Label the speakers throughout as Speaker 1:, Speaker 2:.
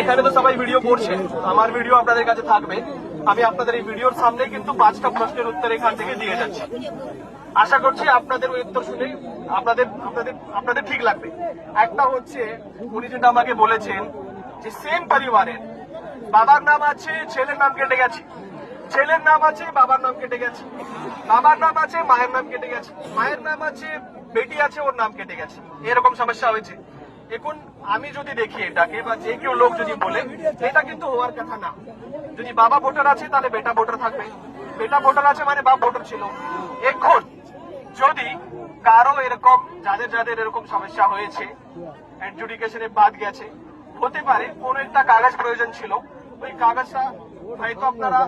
Speaker 1: এখানে তো সবাই ভিডিও করছে, আমার ভিডিও আপনাদের কাছে থাকবে। আমি আপনাদের এই ভিডিওর সামনে কিন্তু 5টা প্রশ্নের উত্তর এখান থেকে দিয়ে যাচ্ছি। আশা করছি আপনাদের ওই উত্তর শুনে আপনাদের ঠিক লাগবে। একটা হচ্ছে, উনি যেটা আমাকে বলেছেন যে সেম পরিবারের বাবার নাম আছে, ছেলের নাম কেটে গেছে, ছেলের নাম আছে, বাবার নাম কেটে গেছে, বাবার নাম আছে, মায়ের নাম কেটে গেছে, মায়ের নাম আছে, বেটি আছে, ওর নাম কেটে গেছে, এরকম সমস্যা হয়েছে। এখন আমি যদি দেখি এটাকে, বা যে কেউ লোক যদি বলে, এটা কিন্তু হওয়ার কথা না। যদি বাবা ভোটার আছে তাহলে বেটা ভোটার থাকবে, বেটা ভোটার আছে মানে বাপ ভোটার ছিল। এখন যদি কারো এরকম, যাদের যাদের এরকম সমস্যা হয়েছে, অ্যাডজুডিকেশনে বাদ গেছে, হতে পারে কোন একটা কাগজ প্রয়োজন ছিল, ওই কাগজটা হয়তো আপনারা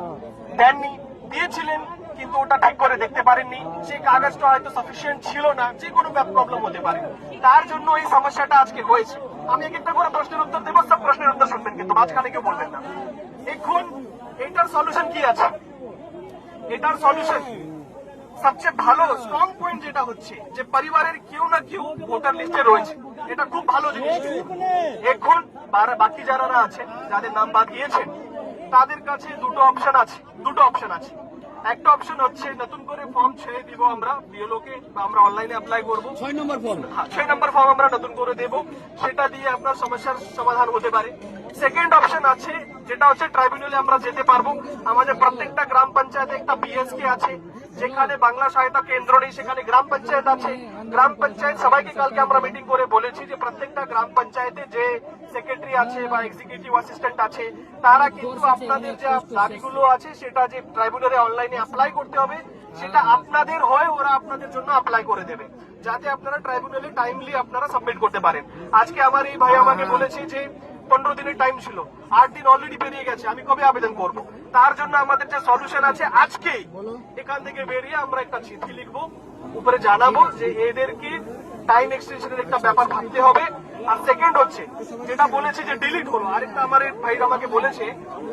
Speaker 1: দেননি, দিয়েছিলেন কিন্তু ওটা ঠিক করে দেখতে পারেননি, সেই কাগজটা হয়তো সাফিসিয়েন্ট ছিল না, যে কোনো প্রবলেম হতে পারে, তার জন্য এই সমস্যাটা আজকে হয়েছে। আমি এক একটা করে প্রশ্নের উত্তর দেবো, সব প্রশ্নের উত্তর শুনবেন, কিন্তু মাঝখানে কেউ বলবেন না। এখন এটার সলিউশন কি আছে? এটার সলিউশন সবচেয়ে ভালো স্ট্রং পয়েন্ট যেটা হচ্ছে যে পরিবারের কেউ না কেউ ভোটার লিস্টে রয়েছে, এটা খুব ভালো জিনিস। এখন বাকি যারা আছেন, যাদের নাম বাদ গিয়েছেন, তাদের কাছে দুটো অপশন আছে। একটা অপশন হচ্ছে নতুন করে ফর্ম ছেড়ে দিব আমরা বিএলওকে, বা আমরা অনলাইনে অ্যাপ্লাই করবো। 6 নম্বর ফর্ম আমরা নতুন করে দেব, সেটা দিয়ে আপনার সমস্যার সমাধান হতে পারে। সেকেন্ড অপশন আছে, যেটা হচ্ছে ট্রাইব্যুনালে আমরা যেতে পারবো। আমাদের প্রত্যেকটা গ্রাম পঞ্চায়েতে একটা বিএসকে আছে, যেখানে বাংলা সহায়তা কেন্দ্র নেই, সেখানে গ্রাম পঞ্চায়েত আছে। গ্রাম পঞ্চায়েত সবাইকে কালকে আমরা মিটিং করে বলেছি যে প্রত্যেকটা গ্রাম পঞ্চায়েতে যে সেক্রেটারি আছে বা এক্সিকিউটিভ অ্যাসিস্ট্যান্ট আছে, তারা কিন্তু আপনাদের যে দাবিগুলো আছে সেটা যে ট্রাইব্যুনালে অনলাইনে অ্যাপ্লাই করতে হবে, সেটা আপনাদের হয়, ওরা আপনাদের জন্য অ্যাপ্লাই করে দেবে, যাতে আপনারা ট্রাইব্যুনালে টাইমলি আপনারা সাবমিট করতে পারেন। আজকে আমার এই ভাই আমাকে বলেছে যে 15 দিনের টাইম ছিল, 8 দিন অলরেডি পেরিয়ে গেছে, আমি কবে আবেদন করব? তার জন্য আমাদের যে সলিউশন আছে, আজকেই এখান থেকে বেরিয়ে আমরা একটা চিঠি লিখবো, উপরে জানাবো যে এদেরকে টাইম এক্সটেনশনের একটা ব্যাপার ভাবতে হবে। আর সেকেন্ড হচ্ছে, যেটা বলেছে যে ডিলিট হলো, আরেকটা আমার ভাই আমাকে বলেছে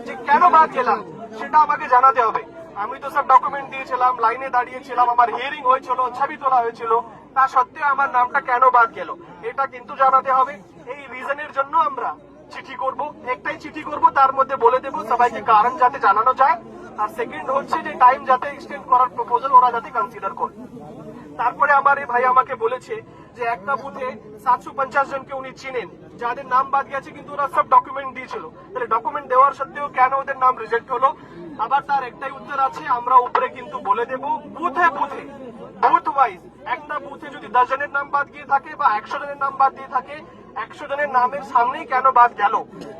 Speaker 1: যে কেন বাদ গেলাম সেটা আমাকে জানাতে হবে। আমি তো সব ডকুমেন্ট দিয়েছিলাম, লাইনে দাঁড়িয়েছিলাম, আমার হিয়ারিং হয়েছিল, ছবি তোলা হয়েছিল, তা সত্ত্বেও আমার নামটা কেন বাদ গেল এটা কিন্তু জানাতে হবে। এই রিজনের জন্য আমরা চিঠি করব, একটাই চিঠি করব, তার মধ্যে বলে দেব সবাইকে কারণ যাতে জানানো যায়। আর সেকেন্ড হচ্ছে যে টাইম যাতে এক্সটেন্ড করার প্রপোজাল ওরা যাতে কনসিডার করে। তারপরে আমার এই ভাই আমাকে বলেছে যে একটা বুথে 750 জনকে উনি চিনেন, যাদের নাম বাদ গেছে কিন্তু ওরা সব ডকুমেন্ট দিয়েছিল, তাহলে ডকুমেন্ট দেওয়ার সত্ত্বেও কেন ওদের নাম রিজেক্ট হলো? আবার তার একটাই উত্তর আছে, আমরা উপরে কিন্তু বলে দেব বুথে বুথ ওয়াইজ, একটা বুথে যদি 10 জনের নাম বাদ গিয়ে থাকে বা 100 জনের নাম বাদ দিয়ে থাকে, 100 জনের নামের সামনেই কেন বাদ গেল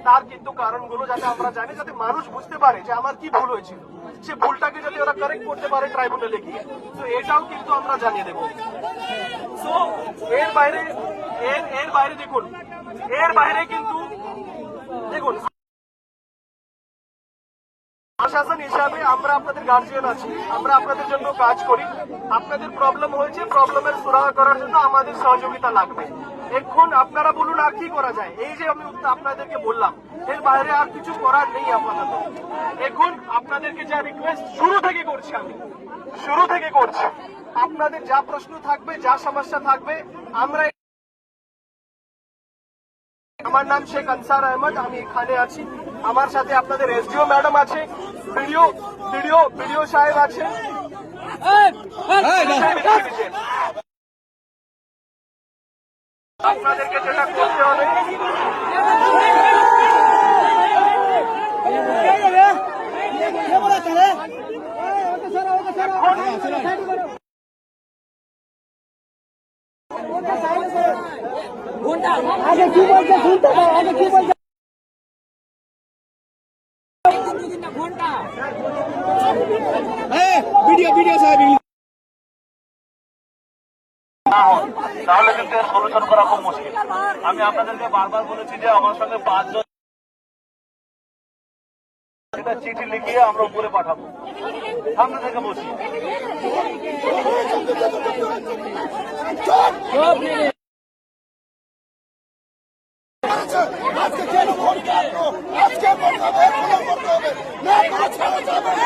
Speaker 1: তার কিন্তু কারণগুলো যাতে আমরা জানি, যাতে মানুষ বুঝতে পারে যে আমার কি ভুল হয়েছিল, সে ভুলটাকে যদি ওরা কারেক্ট করতে পারে ট্রাইব্যুনালে গিয়ে, তো এটাও কিন্তু আমরা জানিয়ে দেব। তো এর বাইরে দেখুন, এর বাইরে কিন্তু দেখুন, প্রশাসন হিসাবে আমরা আপনাদের গার্জিয়ান আছি, আমরা আপনাদের জন্য কাজ করি। আপনাদের প্রবলেম হয়েছে, প্রবলেমের সুরাহা করার জন্য আমাদের সহযোগিতা লাগবে। এখন আপনারা বলুন আর কি করা যায়? এই যে আমি আপনাদেরকে বললাম, এর বাইরে আর কিছু করার নেই আপাতত। এখন আপনাদেরকে যা রিকোয়েস্ট শুরু থেকে করছি, আপনাদের যা প্রশ্ন থাকবে, যা সমস্যা থাকবে, আমরা, আমার নাম শেখ আনসার আহমদ, আমি এখানে আছি, আমার সাথে আপনাদের এসডিও ম্যাডাম আছে, ভিডিও সাহেব আছে, আপনাদেরকে যেটা করতে হবে
Speaker 2: আগে কি বলছে শুনতে পাও, আগে কি বলছে ভিডিও সাহেব
Speaker 1: তাহলে কিন্তু এর সলিউশন করা খুব মুশকিল। আমি আপনাদেরকে বারবার বলেছি যে আমার সঙ্গে 5 জন এটা চিঠি লিখিয়ে আমরা উপরে পাঠাবো, সামনে থেকে বসি।
Speaker 2: আজকে কেন ভোট কাটলো, আজকে ভোট হবে, ভোট হবে না,